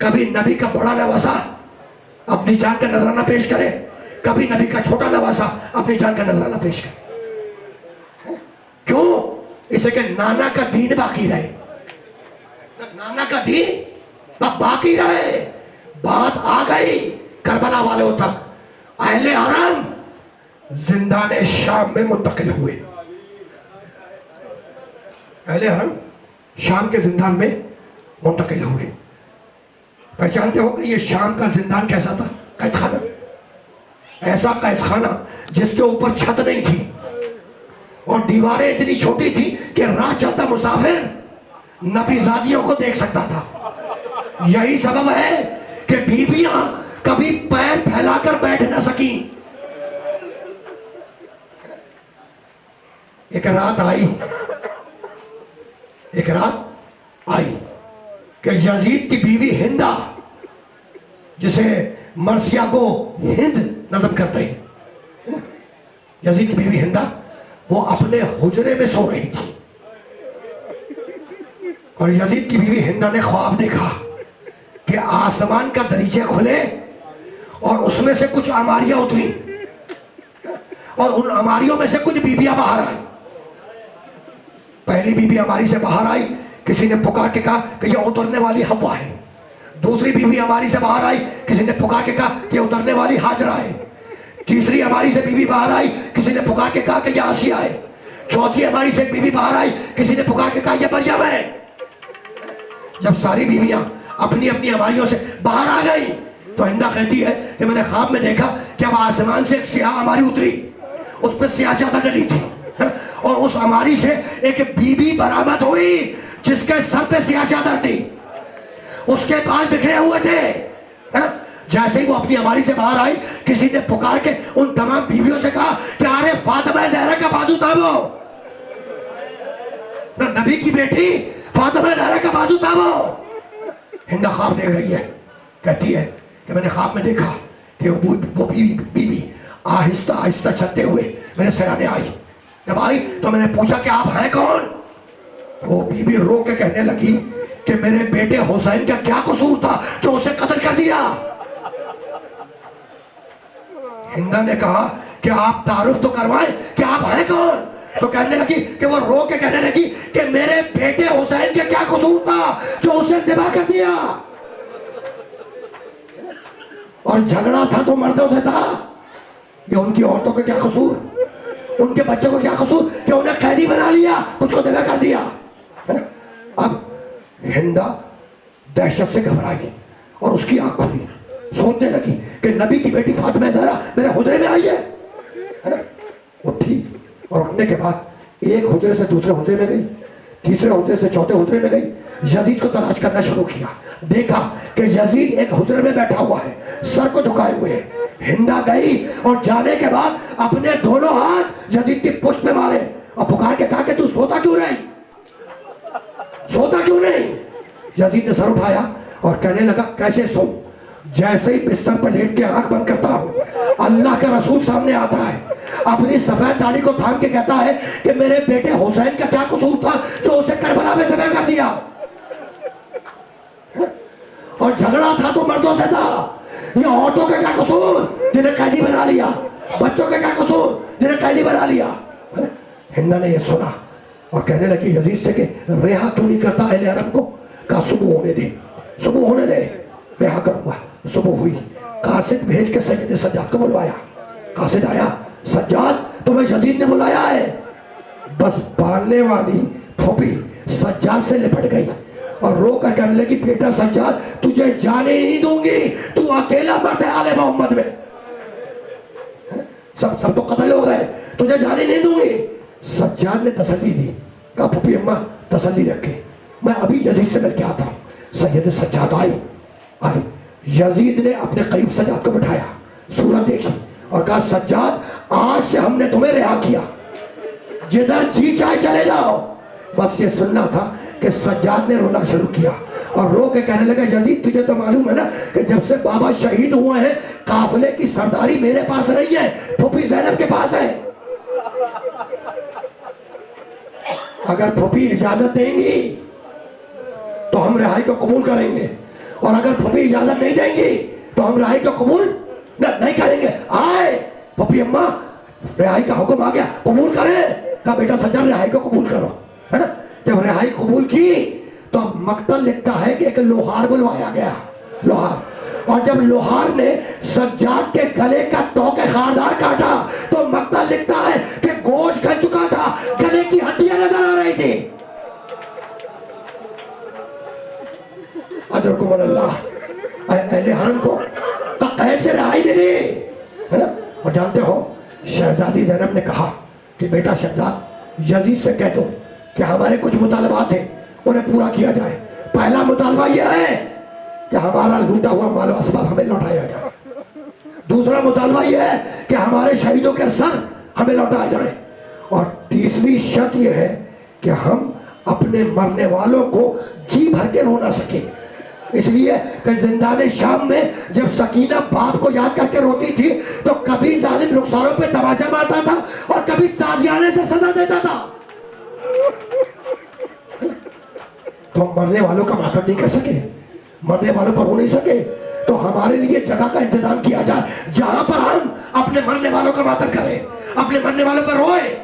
کبھی نبی کا بڑا نواسا اپنی جان کا نذرانہ پیش کرے، کبھی نبی کا چھوٹا نواسا اپنی جان کا نذرانہ پیش کرے. کیوں؟ اسے کہ نانا کا دین باقی رہے، نانا کا دین باقی رہے. بات آ گئی کربلا والوں تک، اہل حرم زندان شام میں منتقل ہوئے. اہل حرم شام کے زندان میں منتقل ہوئے. پہچانتے ہو کہ یہ شام کا زندان کیسا تھا؟ قید خانہ. ایسا قید خانہ جس کے اوپر چھت نہیں تھی اور دیواریں اتنی چھوٹی تھی کہ راہ چلتا مسافر نبی زادیوں کو دیکھ سکتا تھا. یہی سبب ہے کہ بیویاں کبھی پیر پھیلا کر بیٹھ نہ سکیں. ایک رات آئی کہ یزید کی بیوی ہندہ، جسے مرثیہ کو ہند نظم کرتے ہیں، یزید کی بیوی ہندہ وہ اپنے حجرے میں سو رہی تھی. اور یزید کی بیوی ہندہ نے خواب دیکھا کہ آسمان کا دریچے کھلے اور اس میں سے کچھ عماریاں اتری اور ان عماریوں میں سے کچھ بیویاں باہر آئی. پہلی بیوی عماری سے باہر آئی، کسی نے پکار کے کہا کہ یہ اترنے والی حوا ہے. دوسری بیوی عماری سے باہر آئی، کسی نے پکار کے کہا کہ یہ اترنے والی ہاجرہ ہے. تیسری عماری سے بیوی باہر آئی، کسی نے پکار کے کہا کہ یہ آسیہ ہے. چوتھی عماری سے ایک بیوی باہر آئی، کسی نے پکار کے کہا یہ مریم ہے. جب ساری بیویاں اپنی اپنی عماریوں سے باہر آ گئی تو ہندہ کہتی ہے کہ میں نے خواب میں دیکھا کہ اب آسمان سے ایک سیاہ عماری اتری، اس پہ سیاہ چادر ڈلی تھی اور اس عماری سے ایک بیوی برآمد ہوئی جس کے سر پہ سیاہ چادر تھی، اس کے بال بکھرے ہوئے تھے. جیسے ہی وہ اپنی عماری سے باہر آئی، کسی نے پکار کے ان تمام بیویوں سے کہا کہ ارے فاطمہ زہرا کا بازو تھامو، نبی کی بیٹی فاطمہ زہرا کا بازو تھامو. ہندہ خواب دیکھ رہی ہے، کہتی ہے کہ میں نے خواب میں دیکھا کہ وہ بیوی آہستہ آہستہ چلتے ہوئے میرے سرانے آئی. جب آئی تو میں نے پوچھا کہ آپ ہیں کون؟ وہ بیوی رو کے کہنے لگی کہ میرے بیٹے حسین کا کیا قصور تھا جو اسے قتل کر دیا. ہندہ نے کہا کہ آپ تعارف تو کروائیں کہ آپ ہیں کون. تو کہنے لگی کہ وہ رو کے کہنے لگی کہ میرے بیٹے حسین کا کیا قصور تھا جو اسے ذبح کر دیا. اور جھگڑا تھا تو مردوں سے تھا. یہ ان کی عورتوں کا کیا قصور، ان کے بچوں کو کیا قصور کہ انہیں قیدی بنا لیا، کچھ کو ذبح کر دیا. اب ہندہ دہشت سے گھبرائی اور اس کی آنکھ کھلی، سوچنے لگی کہ نبی کی بیٹی فاطمہ زہرا میرے حجرے میں آئی ہے. اٹھی اور اٹھنے کے بعد ایک حجرے سے دوسرے حجرے میں گئی، تیسرے حجرے سے چوتھے حجرے میں گئی. یزید کو تلاش کرنا شروع کیا. دیکھا کہ یزید ایک حجرے میں بیٹھا ہوا ہے، سر کو جھکائے ہوئے ہے. ہندہ گئی اور جانے کے بعد اپنے دونوں ہاتھ یزید کی پشت میں مارے اور پکار کے کہا کہ تو سوتا کیوں نہیں، سوتا کیوں نہیں. یزید نے سر اٹھایا اور کہنے لگا کیسے سو. جیسے ہی بستر پر لیٹ کے آنکھ بند کرتا ہوں، اللہ کا رسول سامنے آتا ہے، اپنی سفید داڑھی کو تھام کے کہتا ہے کہ میرے بیٹے حسین کا کیا قصور تھا جو اسے کربلا میں ذبح کر دیا. اور جھگڑا تھا تو مردوں سے تھا. یہ عورتوں کا کیا قصور جنہیں قیدی بنا لیا، بچوں کا کیا قصور جنہیں قیدی بنا لیا. ہندہ نے یہ سنا اور کہنے لگی یزید سے کہ رہا کیوں نہیں کرتا اہل حرم کو. کہا صبح ہونے دے، صبح ہونے دے، رہا کروں گا. صبح ہوئی، قاصد بھیج کے سید سجاد کو بلوایا. قاصد آیا، سجاد تمہیں یزید نے بلایا ہے. بس پالنے والی پھوپھی سجاد سے لپٹ گئی اور رو کر کہنے لگی بیٹا سجاد تجھے جانے نہیں دوں گی، تو اکیلا مرد ہے آل محمد میں، سب تو قتل ہو گئے، تجھے جانے نہیں دوں گی. سجاد نے تسلی دی، کہا پھوپھی اماں تسلی رکھے، میں ابھی یزید سے مل کے آتا ہوں. سید سجاد آئی. یزید نے اپنے قریب سجاد کو بٹھایا، صورت دیکھی اور کہا سجاد آج سے ہم نے تمہیں رہا کیا، جدھر جی چاہے چلے جاؤ. بس یہ سننا تھا کہ سجاد نے رونا شروع کیا اور رو کے کہنے لگا یزید تجھے تو معلوم ہے نا کہ جب سے بابا شہید ہوئے ہیں قافلے کی سرداری میرے پاس نہیں ہے، پھوپھی زینب کے پاس ہے. اگر پھوپھی اجازت دیں گی تو تو ہم رہائی کو قبول کریں گے، اور اگر پھپھی اجازت نہیں دیں گی تو ہم رہائی کو قبول نہیں کریں گے۔ آئے پھپھی اماں رہائی کا حکم آ گیا، قبول کریں، کہا بیٹا سجاد رہائی کو قبول کرو، ہے نا۔ جب رہائی قبول کی تو مقتل لکھتا ہے کہ ایک لوہار بلوایا گیا، لوہار، اور جب لوہار نے سجاد کے گلے کا توق خاردار کاٹا تو مقتل لکھتا ہے کہ گوشت کھل چکا تھا، گلے کی ہڈیاں نظر آ رہی تھی۔ اجرکم اللہ، اہل حرم کو قید سے رہائی ملی، ہے نا۔ اور جانتے ہو شہزادی زینب نے کہا کہ بیٹا شہزاد یزید سے کہہ دو کہ ہمارے کچھ مطالبات ہیں انہیں پورا کیا جائے۔ پہلا مطالبہ یہ ہے کہ ہمارا لوٹا ہوا مال و اسباب ہمیں لوٹایا جائے، دوسرا مطالبہ یہ ہے کہ ہمارے شہیدوں کے سر ہمیں لوٹایا جائے، اور تیسری شرط یہ ہے کہ ہم اپنے مرنے والوں کو جی بھر کے رو نہ سکیں۔ اس لیے کہ زندان شام میں جب سکینہ باپ کو یاد کر کے روتی تھی تو کبھی ظالم رخساروں پہ تماچا مارتا تھا اور کبھی تازیانے سے سزا دیتا تھا۔ تو ہم مرنے والوں کا ماتم نہیں کر سکے، مرنے والوں پر رو نہیں سکے، تو ہمارے لیے جگہ کا انتظام کیا جائے جہاں پر ہم اپنے مرنے والوں کا ماتم کریں، اپنے مرنے والوں پر روئے۔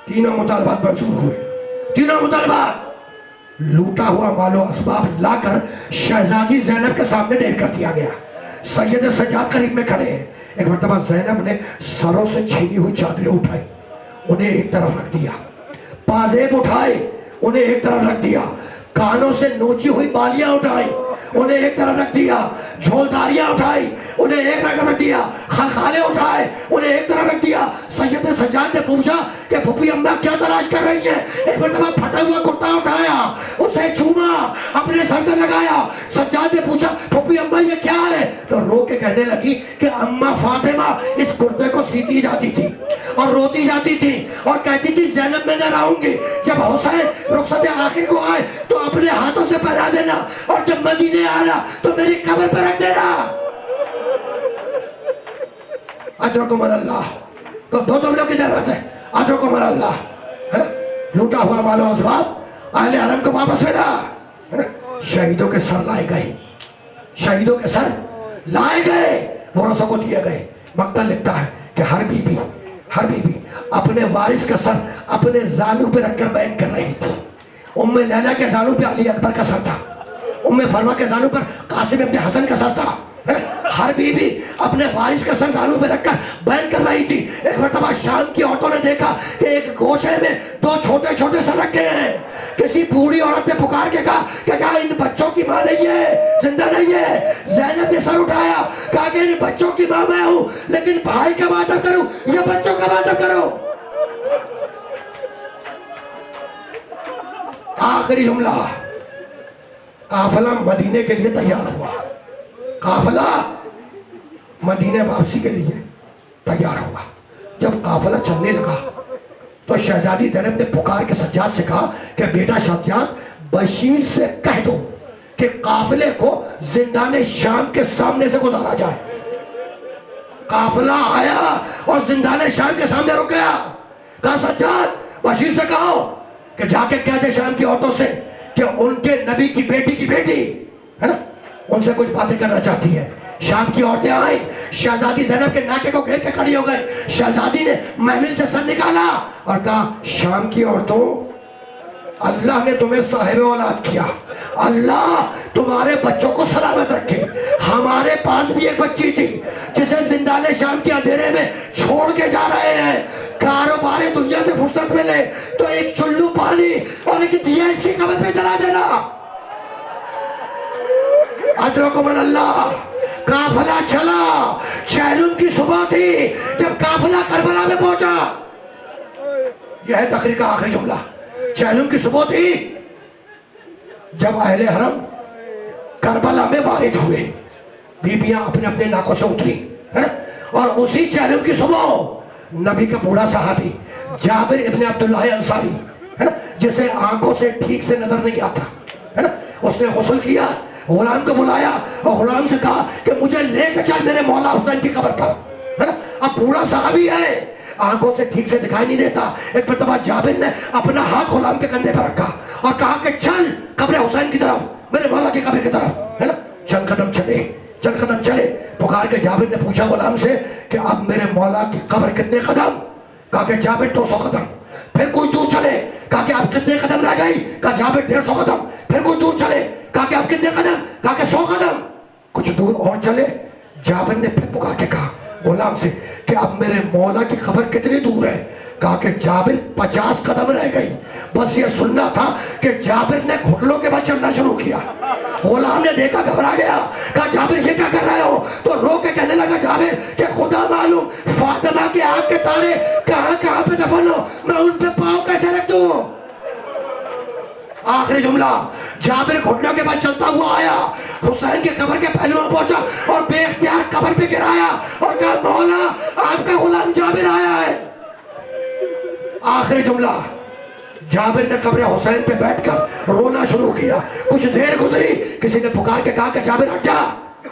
تینوں مطالبات منظور ہوئے، تینوں مطالبات۔ لوٹا ہوا مال و اسباب لا کر شہزادی زینب کے سامنے ڈھیر کر دیا گیا۔ سید سجاد قریب میں کھڑے ہیں۔ ایک مرتبہ زینب نے سروں سے چھینی ہوئی چادریں اٹھائی، انہیں ایک طرف رکھ دیا، پازیب اٹھائے، انہیں ایک طرف رکھ دیا، کانوں سے نوچی ہوئی بالیاں اٹھائی، انہیں ایک طرف رکھ دیا، جھولداریاں اٹھائی، انہیں ایک طرف رکھ دیا، خلخالے اٹھائے، انہیں ایک طرف رکھ دیا۔ سید سجاد نے پوچھا کہ پھپھی اماں کیا تلاش کر رہی ہیں؟ ایک مرتبہ پھٹا ہوا کرتا اٹھایا، اسے چوما، اپنے سر سے لگایا۔ سجاد نے پوچھا پھپھی اماں یہ کیا ہے؟ تو رو کے کہنے لگی کہ اماں فاطمہ اس کرتے کو سیتی جاتی تھی اور روتی جاتی تھی اور کہتی تھی زینب میں نہ رہوں گی، جب حسین رخصت آخر کو آئے تو اپنے ہاتھوں سے پہنا دینا، اور جب مدینے آنا تو میری قبر پر رکھ دینا۔ اجرکم اللہ، تو دو تم لوگ کی ضرورت ہے، اجرکم اللہ۔ لوٹا ہوا مال و اسباب اہل حرم کو واپس ملا، شہیدوں کے سر لائے گئے، شہیدوں کے سر لائے گئے، ورثوں کو دیے گئے۔ مقتل لکھتا ہے کہ ہر بی بی اپنے وارث کا سر اپنے زانو پہ رکھ کر بیعت کر رہی تھی۔ ام لیلہ کے زانو پہ علی اکبر کا سر تھا، ام فروا کے زانو پر قاسم ابن حسن کا سر تھا۔ ہر بی بی اپنے وارث کا سر زانو پہ رکھ کر بیعت کر رہی تھی۔ ایک مرتبہ شام کی عورتوں نے دیکھا کہ ایک گوشے میں دو چھوٹے چھوٹے سر رکھے ہیں۔ کسی بوڑھی عورت نے پکار کے کہا کہ کیا ان بچوں کی ماں نہیں ہے، زندہ نہیں ہے؟ زینب نے سر اٹھایا، کہا کہ ان بچوں کی ماں میں ہوں، لیکن بھائی کا ماتم کروں یا بچوں کا ماتم کروں؟ آخری جملہ، قافلہ مدینے کے لیے تیار ہوا، قافلہ مدینے واپسی کے لیے تیار ہوا۔ جب قافلہ چلنے لگا تو شہزادی زینب نے پکار کے سجاد سے کہا کہ بیٹا سجاد بشیر سے کہہ دو کہ قافلے کو زندان شام کے سامنے سے گزارا جائے۔ قافلہ آیا اور زندان شام کے سامنے رک گیا۔ کہا سجاد بشیر سے کہو کہ جا کے کہہ دے شام کی عورتوں سے کہ ان کے نبی کی بیٹی ہے نا، ان سے کچھ باتیں کرنا چاہتی ہے۔ شام کی عورتیں آئیں، شہزادی زینب کے ناکے کو گھیر کے کھڑی ہو گئے۔ شہزادی نے محمل سے سر نکالا اور کہا شام کی عورتوں، اللہ نے تمہیں صاحب اولاد کیا، اللہ تمہارے بچوں کو سلامت رکھے۔ ہمارے پاس بھی ایک بچی تھی جسے زندان شام کے اندھیرے میں چھوڑ کے جا رہے ہیں، کاروبار دنیا سے فرصت ملے تو ایک چلو پانی اور ایک دیا اس کی قبر پہ جلا دینا۔ اجرکم اللہ۔ قافلہ چلا، چہلم کی صبح تھی جب قافلہ کربلا میں پہنچا۔ یہ ہے تقریر کا آخری جملہ۔ چہلم کی صبح تھی جب اہل حرم کربلا میں وارد ہوئے، بیبیاں اپنے اپنے ناکوں سے اتری، اور اسی چہلم کی صبح نبی کا بوڑھا صحابی جابر ابن عبداللہ انصاری، جسے آنکھوں سے ٹھیک سے نظر نہیں آتا، اس نے غسل کیا، غلام کو بلایا اور غلام سے کہا کہ مجھے لے کے چل میرے مولا حسین کی قبر پر۔ اب بوڑھا صحابی ہے، آنکھوں سے ٹھیک سے دکھائی نہیں دیتا۔ ایک مرتبہ جابر نے اپنا ہاتھ غلام کے کندھے پر رکھا اور کہا کہ چل قبر حسین کی طرف۔ پوچھا غلام سے کہ اب میرے مولا کی قبر کتنے قدم؟ کہا کہ جابر 200 قدم. پھر کوئی دور چلے, کہا کہ اب کتنے قدم رہ گئی؟ کہا جابر 150 قدم. پھر کوئی دور چلے, کہا کہ اب کتنے قدم؟ کہا کہ 100 قدم. کچھ دور اور چلے, جابر نے پھر پکار کے کہا غلام سے کہ اب میرے مولا کی قبر کتنی دور ہے؟ کہا کہ جابر 50 قدم رہ گئی. بس یہ سننا تھا کہ جابر نے گھٹنوں کے بعد چلنا شروع کیا. غلام نے دیکھا, گھبرا گیا, کہا جابر یہ کیا کر رہے ہو؟ تو رو کے کہنے لگا جابر کہ خدا معلوم فاطمہ کے آنکھ کے تارے کہاں کہاں پہ دفن ہو, میں ان پہ پاؤں کیسے رکھ دوں؟ آخری جملہ, جابر گھٹنوں کے بعد چلتا ہوا آیا, حسین کے قبر کے پہلو میں پہنچا اور بے اختیار قبر پہ گرایا اور کہا مولا آپ کا غلام جابر آیا ہے. آخری جملہ, جابر نے قبر حسین پہ بیٹھ کر رونا شروع کیا. کچھ دیر گزری, کسی نے پکار کے کہا کہ جابر ہٹ جا,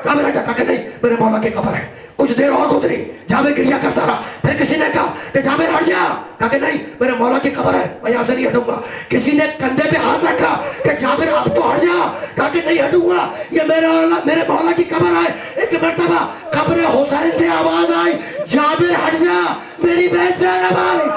جابر ہٹ جا. کہا کہ نہیں میرے مولا کی قبر ہے. کچھ دیر اور گزری, جابر گریا کرتا رہا. پھر کسی نے کہا کہ جابر ہٹ جا, کہا کہ نہیں میرے مولا کی قبر ہے, میں یہاں سے نہیں ہٹوں گا. کسی نے کندھے پہ ہاتھ رکھا کہ جابر اب تو ہٹ جا, کہا کہ نہیں ہٹوں گا, یہ میرے مولا کی قبر ہے. ایک مرتبہ قبر حسین سے آواز آئی, جابر ہٹ جا, میری بہن سے نہ مار.